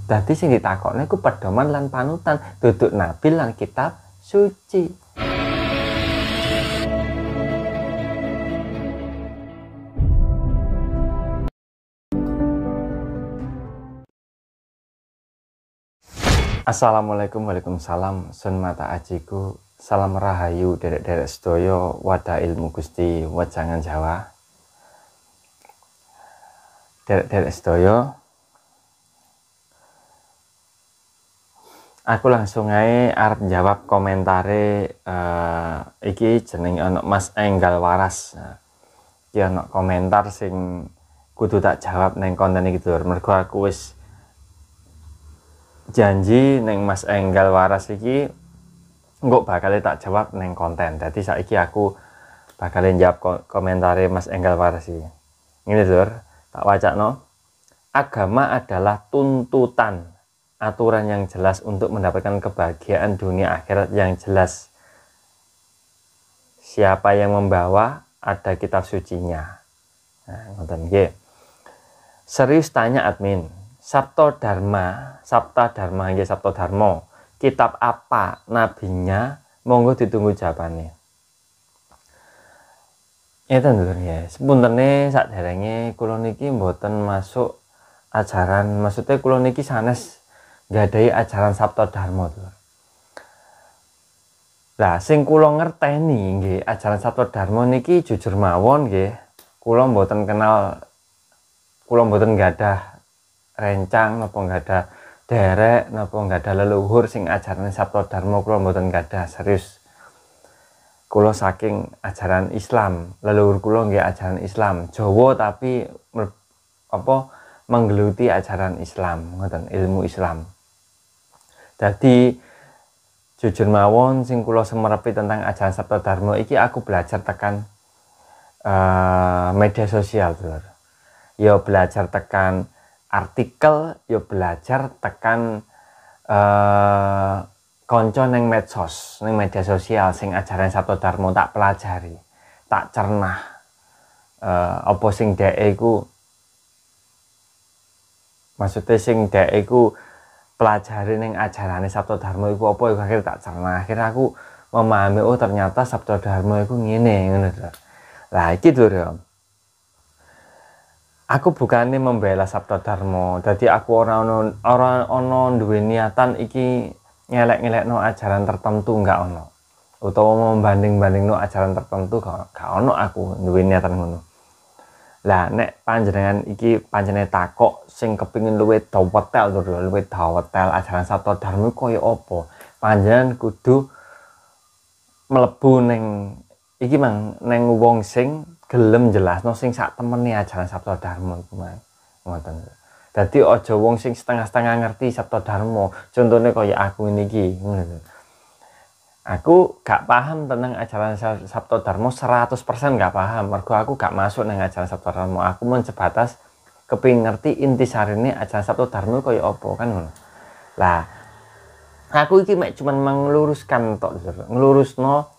Dadi sing ditakokne iku pedoman lan panutan, duduk nabi lan kitab suci. Assalamualaikum, waalaikumsalam. Sun mata ajiku, salam rahayu derek-derek sedaya wadah ilmu Gusti wejangan Jawa. Derek-derek sedaya, aku langsung ae arep jawab komentare iki jeneng ana Mas Enggal Waras. Iki ana komentar sing kudu tak jawab neng konten iki lho. Mergo aku wis janji neng Mas Enggal Waras iki engko bakal tak jawab neng konten. Dadi saiki aku bakal jawab komentare Mas Enggal Waras iki. Ngene lho, tak wacakno. Agama adalah tuntutan, aturan yang jelas untuk mendapatkan kebahagiaan dunia akhirat yang jelas. Siapa yang membawa, ada kitab sucinya. Nah, ngoten nggih. Serius tanya admin. Sabto Dharma nggih Sabto Dharma. Kitab apa nabinya? Monggo ditunggu jawabannya. Ngeten lho ya. Sepuntene sakderenge kula niki mboten masuk ajaran, maksudnya kula niki sanes nggadahi ajaran Sabto Dharma lho. Lah sing kula ngerteni nggih ajaran Sabto Dharma niki jujur mawon nggih. Kula mboten kenal, kula mboten gadah rencang napa gadah derek napa gadah leluhur sing ajaran Sabto Dharma, kula mboten gadah, serius. Kula saking ajaran Islam, leluhur kula nggih ajaran Islam, Jawa tapi menggeluti ajaran Islam, ngoten, ilmu Islam. Jadi jujur mawon sing kula semerepi tentang ajaran Sabto Dharma iki aku belajar tekan media sosial, Lur. Ya belajar tekan artikel, ya belajar tekan konco neng medsos, neng media sosial sing ajaran Sabto Dharma tak pelajari, tak cernah. Apa sing dhek iku, maksudnya sing dhek iku pelajari neng ajarane Sabto Dharma iku apa iku akhirnya tak cernah. Akhirnya aku memahami, oh ternyata Sabto Dharma iku ngene, ngono lho. Lah iki lho. Aku bukannya membela Sabto Dharma, jadi aku orang duwe niatan iki ngelek-ngelekno ajaran tertentu, enggak ono. Utawa membanding-bandingno ajaran tertentu gak ono aku duwe niatan ngono. Lah nek panjenengan iki panjenengan takok sing kepingin luwih dawetel lho, luwih dawetel ajaran Sabto Dharma koyo apa? Panjenengan kudu mlebu ning iki mang neng wong sing gelem jelasno sing sak temene ajaran Sabto Dharma iku mang. Ngoten. Dadi aja wong sing setengah-setengah ngerti Sabto Dharma. Contone kaya aku niki, ngono lho. Aku gak paham tentang ajaran Sabto Dharma 100% gak paham. Mergo aku gak masuk nang ajaran Sabto Dharma. Aku mun sebatas kepengin ngerti intisarine ajaran Sabto Dharma kaya apa kan ngono. Lah aku iki mek cuman meluruskan tok, ngelurusno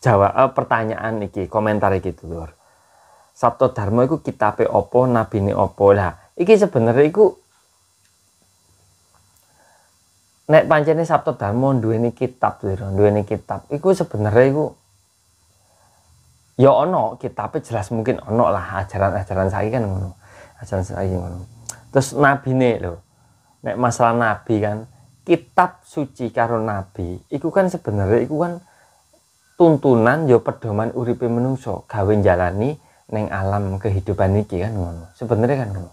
jawab pertanyaan iki, komentar iki Lur. Sabto Dharma iku kitabe apa, nabine apa? Lah, iki sebenarnya iku nek pancene Sabto Dharma duweni kitab Lur, duweni kitab. Iku sebenarnya iku ya ono kitabe, jelas mungkin ono lah, ajaran-ajaran saiki kan ngono. Ajaran saiki ngono. Terus nabine lho. Nek masalah nabi kan, kitab suci karo nabi iku kan sebenarnya iku kan tuntunan ya pedoman uripe menungso gawe njalani neng alam kehidupan iki kan ngono. Sebenarnya kan ngono.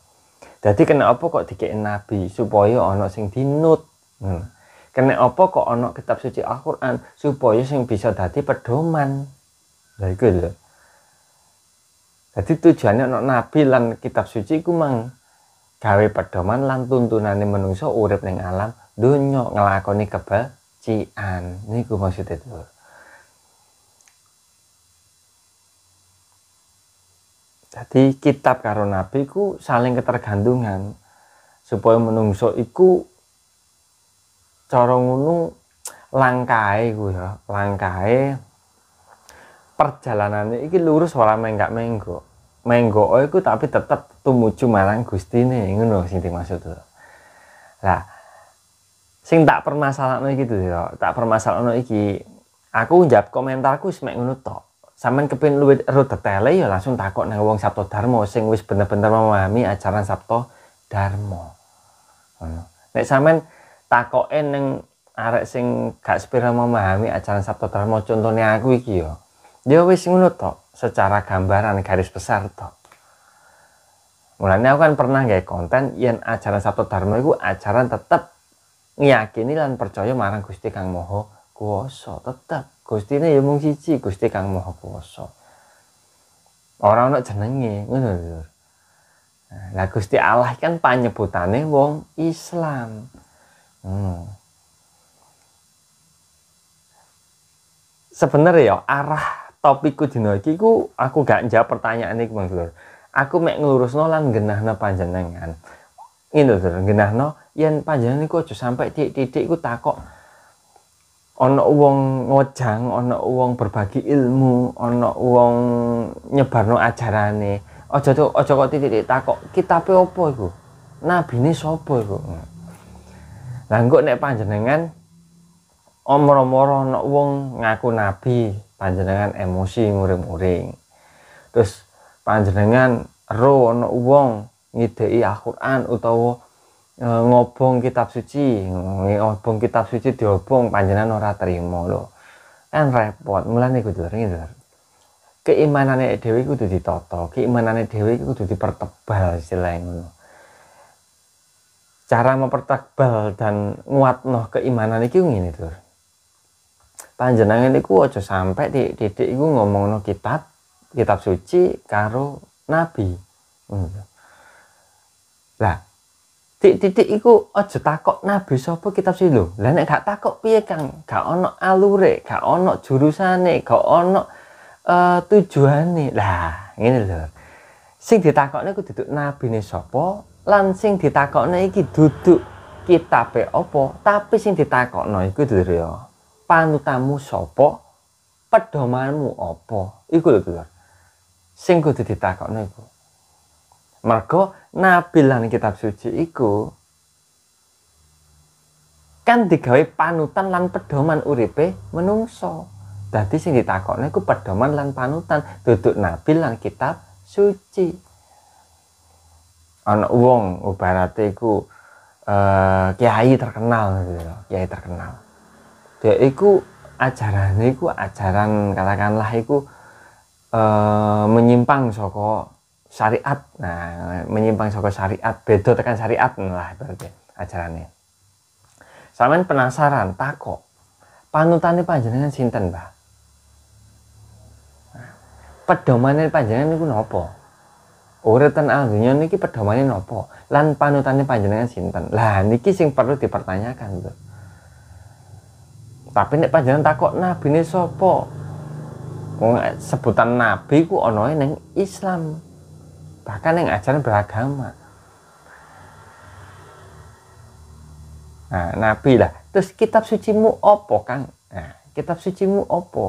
Dadi kena apa kok dikeki nabi supaya ana sing dinut. Kena apa kok ana kitab suci Al-Qur'an supaya sing bisa dadi pedoman. Lah iku lho. Dadi tujuane ana nabi lan kitab suci iku mang gawe pedoman lan tuntunane menungso urip ning alam donya nglakoni kebajikan. Niku maksudnya lho. Jadi kitab karo nabi ku saling ketergantungan supaya menungso iku cara ngono langkahe ku ya, langkahe perjalanane iki lurus ora menggak-menggok. Menggok iku tapi tetep tumuju marang Gustine, ngono sing dimaksud. Lah sing tak permasalahno iki lho, tak permasalahno iki aku njawab komentarku semek ngono tok. Sampeyan kepengin luwih ero detaile ya langsung takok nang wong Sabto Darmo sing wis bener-bener memahami ajaran Sabto Darmo. Ngono. Nek sampeyan takoke ning arek sing gak sepira memahami ajaran Sabto Darmo contone aku iki ya wis ngono tok, secara gambaran garis besar tok. Mulane aku kan pernah gawe konten yen ajaran Sabto Darmo iku ajaran tetep ngiyakini lan percaya marang Gusti Kang Maha Kuwasa, tetep Gustine ya mung siji, Gusti Kang Maha Kuwasa. Ora ana jenenge, ngono lho. Lah Gusti Allah kan panyebutane wong Islam. Sebenarnya ya arah topikku dina iki ku aku gak njawab pertanyaan iki Bang Dulur. Aku mek nglurusno lan genahna panjenengan. Ngene lho, genahno yen panjenengan iku aja sampai titik-titik iku takok ana wong ngojang, ana wong berbagi ilmu, ana wong nyebarno ajarane. Aja kok titik-titik takok kitabe apa iku? Nabine sapa iku? Lah engko nek panjenengan omoro-moro ana wong ngaku nabi, panjenengan emosi nguring-uring. Terus panjenengan ero ana wong ngideki Al-Qur'an utawa ngobong kitab suci, ngobong kitab suci diobong panjenengan ora trima lho. Kan repot, mulane kudu ngene. Keimanane dhewe kudu ditata, keimanane dhewe kudu dipertebal istilahnya ngono. Cara mempertebal dan nguatno keimanan iki ngene, Dur. Panjenengan iku aja sampai titik iku ngomongno kitab suci karo nabi. Lah titik iku aja takok nabi sapa kitab suci lho. Lah nek gak takok piye Kang? Gak ana alure, gak ana jurusane, gak ana tujuane. Lah ngene lho. Sing ditakokne kudu duduk nabine sapa lan sing ditakokne iki duduk kitabe apa, tapi sing ditakokno iku lho ya panutanmu sapa, pedomanmu apa. Iku lho Dulur. Sing kudu ditakokno iku. Mergo nabi lan kitab suci iku kan digawe panutan lan pedoman uripe menungso. Dadi sing ditakokne iku pedoman lan panutan, duduk nabi lan kitab suci. Ana wong ibarate iku kiai terkenal gitu loh, kiai terkenal. Dia iku ajarane iku ajaran katakanlah iku menyimpang saka syariat. Nah, menyimpang saka syariat, beda tekan syariat lah berarti ajarane. Sampeyan penasaran takok, panutane panjenengan sinten, Mbah? Pedomane panjenengan niku napa? Urip ten donya niki pedomane napa? Lan panutane panjenengan sinten? Lah niki sing perlu dipertanyakan, Bro. Tapi nek panjenengan takok nabine sapa? Wong sebutan nabi ku ana ning Islam. Bahkan yang ajaran beragama. Nah, nabi lah. Terus kitab sucimu apa, Kang? Nah, kitab sucimu apa?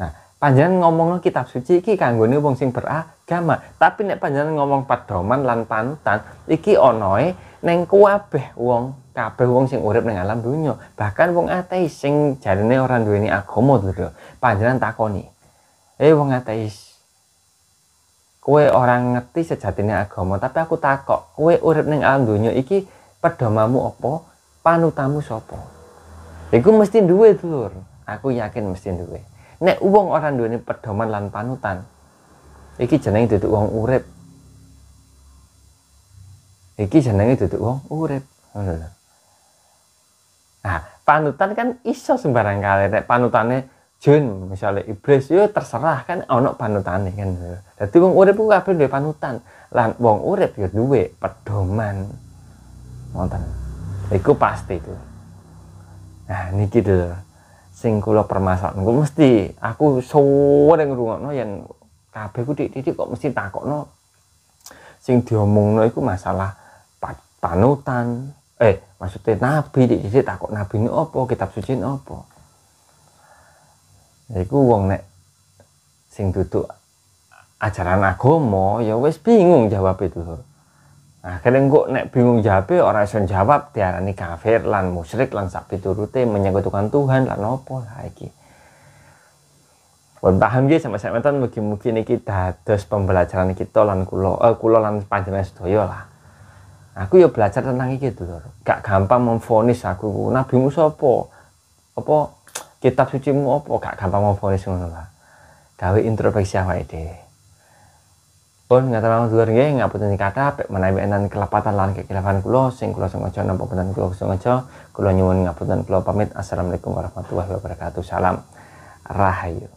Nah, panjenengan ngomongno kitab suci iki kanggone wong sing beragama. Tapi nek panjenengan ngomong pedoman lan panutan, iki onoe ning kabeh wong sing urip ning alam donya. Bahkan wong ateis sing jarine ora duweni agama lho. Panjenengan takoni. Wong ateis. Kowe orang ngerti sejatine agama, tapi aku takok, kowe urip ning alam donya iki pedomamu apa? Panutamu sapa? Iku mesti duwe, Dulur. Aku yakin mesti duwe. Nek wong ora duweni pedoman lan panutan, iki jenenge duduk wong urip. Iki jenenge duduk wong urip. Ngono lho. Nah, panutan kan iso sembarang kali nek panutane jin misalnya iblis yo terserah kan ana panutane kan. Dadi wong urip ku kabeh duwe panutan. Lan wong urip yo duwe pedoman. Wonten. Iku pasti itu. Nah, niki lho sing kula permasalahan. Ku mesti aku suwe ngrungokno yen kabeh ku titik-titik kok mesti takokno sing diomongno iku masalah panutan. Maksudnya nabi titik-titik takok nabine apa, kitab suci apa. Iku wong nek sing duduk ajaran agama ya wis bingung jawab itu. Nah, kalian kok nek bingung jawabe ora iso jawab diarani kafir lan musyrik lan sak piturute menyekutukan Tuhan lan opo lah iki. Pun paham nggih sampai sampeyan mugi-mugi niki dados pembelajaran kita lan kula lan panjenengan sedaya lah. Aku ya belajar tentang iki Dulur. Gak gampang memvonis aku nabimu sapa? Apa kitab sucimu apa? Gak gampang memvonis ngono lah. Gawe introspeksi awake dhewe. Pun ngatur Dulur nggih ngapunten kathah pek menawi enten kelepatan lan kekilafan kula sing kula sengaja napa boten kula sengaja kula nyuwun ngapunten kula pamit. Assalamualaikum warahmatullahi wabarakatuh. Salam rahayu.